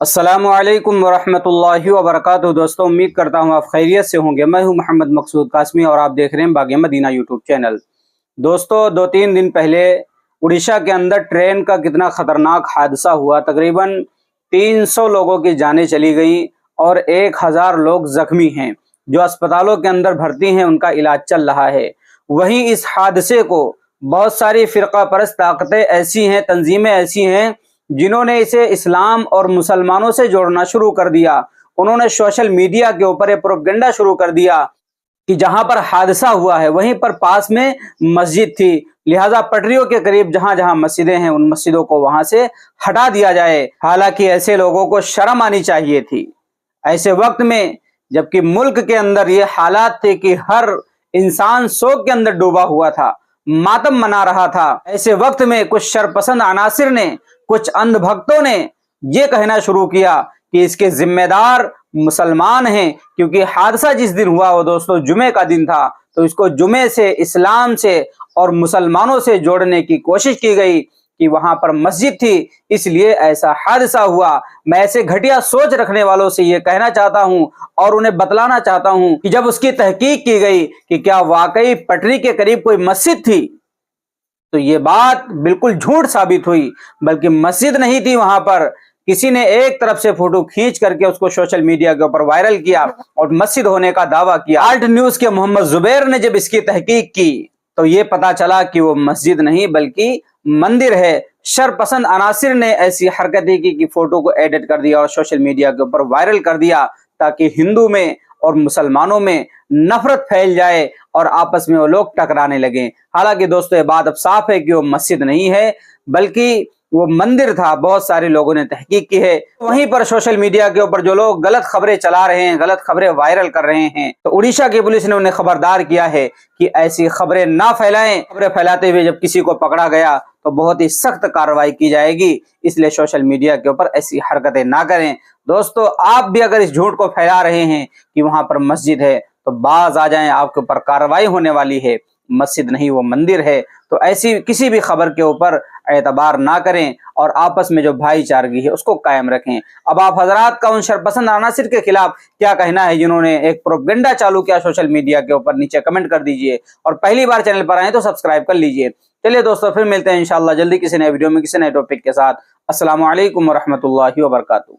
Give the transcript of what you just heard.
السلام علیکم ورحمۃ اللہ وبرکاتہ۔ دوستوں، امید کرتا ہوں آپ خیریت سے ہوں گے۔ میں ہوں محمد مقصود قاسمی اور آپ دیکھ رہے ہیں باغ مدینہ یوٹیوب چینل۔ دوستوں، 2-3 دن پہلے اڑیسہ کے اندر ٹرین کا کتنا خطرناک حادثہ ہوا۔ تقریباً 300 لوگوں کی جانیں چلی گئیں اور 1000 لوگ زخمی ہیں جو اسپتالوں کے اندر بھرتی ہیں، ان کا علاج چل رہا ہے۔ وہیں اس حادثے کو بہت ساری فرقہ پرست طاقتیں ایسی ہیں، تنظیمیں ایسی ہیں جنہوں نے اسے اسلام اور مسلمانوں سے جوڑنا شروع کر دیا۔ انہوں نے سوشل میڈیا کے اوپر یہ پروپیگنڈا شروع کر دیا کہ جہاں پر حادثہ ہوا ہے وہیں پر پاس میں مسجد تھی، لہٰذا پٹریوں کے قریب جہاں جہاں مسجدیں ہیں ان مسجدوں کو وہاں سے ہٹا دیا جائے۔ حالانکہ ایسے لوگوں کو شرم آنی چاہیے تھی ایسے وقت میں، جبکہ ملک کے اندر یہ حالات تھے کہ ہر انسان سوگ کے اندر ڈوبا ہوا تھا، ماتم منا رہا تھا۔ ایسے وقت میں کچھ شرپسند عناصر نے، کچھ اندھ بھکتوں نے یہ کہنا شروع کیا کہ اس کے ذمہ دار مسلمان ہیں، کیونکہ حادثہ جس دن ہوا وہ دوستو جمعے کا دن تھا، تو اس کو جمعے سے، اسلام سے اور مسلمانوں سے جوڑنے کی کوشش کی گئی کہ وہاں پر مسجد تھی، اس لیے ایسا حادثہ ہوا۔ میں ایسے گھٹیا سوچ رکھنے والوں سے یہ کہنا چاہتا ہوں اور انہیں بتلانا چاہتا ہوں کہ جب اس کی تحقیق کی گئی کہ کیا واقعی پٹری کے قریب کوئی مسجد تھی، تو یہ بات بالکل جھوٹ ثابت ہوئی، بلکہ مسجد نہیں تھی وہاں پر۔ کسی نے ایک طرف سے فوٹو کھینچ کر کے اس کو سوشل میڈیا کے اوپر وائرل کیا اور مسجد ہونے کا دعویٰ کیا۔ آلٹ نیوز کے محمد زبیر نے جب اس کی تحقیق کی تو یہ پتا چلا کہ وہ مسجد نہیں بلکہ مندر ہے۔ شرپسند عناصر نے ایسی حرکتیں کی کہ فوٹو کو ایڈٹ کر دیا اور سوشل میڈیا کے اوپر وائرل کر دیا تاکہ ہندو میں اور مسلمانوں میں نفرت پھیل جائے اور آپس میں وہ لوگ ٹکرانے لگیں۔ حالانکہ دوستو یہ بات اب صاف ہے کہ وہ مسجد نہیں ہے بلکہ وہ مندر تھا۔ بہت سارے لوگوں نے تحقیق کی ہے۔ وہیں پر سوشل میڈیا کے اوپر جو لوگ غلط خبریں چلا رہے ہیں، غلط خبریں وائرل کر رہے ہیں، تو اڑیسہ کی پولیس نے انہیں خبردار کیا ہے کہ ایسی خبریں نہ پھیلائیں۔ خبریں پھیلاتے ہوئے جب کسی کو پکڑا گیا تو بہت ہی سخت کارروائی کی جائے گی، اس لیے سوشل میڈیا کے اوپر ایسی حرکتیں نہ کریں۔ دوستو، آپ بھی اگر اس جھوٹ کو پھیلا رہے ہیں کہ وہاں پر مسجد ہے تو باز آ جائیں، آپ کے اوپر کارروائی ہونے والی ہے۔ مسجد نہیں، وہ مندر ہے۔ تو ایسی کسی بھی خبر کے اوپر اعتبار نہ کریں اور آپس میں جو بھائی چارگی ہے اس کو قائم رکھیں۔ اب آپ حضرات کا ان شرپسند عناصر کے خلاف کیا کہنا ہے جنہوں نے ایک پروپیگنڈا چالو کیا سوشل میڈیا کے اوپر؟ نیچے کمنٹ کر دیجئے اور پہلی بار چینل پر آئیں تو سبسکرائب کر لیجئے۔ چلیے دوستو، پھر ملتے ہیں انشاءاللہ جلدی کسی نئے ویڈیو میں کسی نئے ٹاپک کے ساتھ۔ السلام علیکم ورحمۃ اللہ وبرکاتہ۔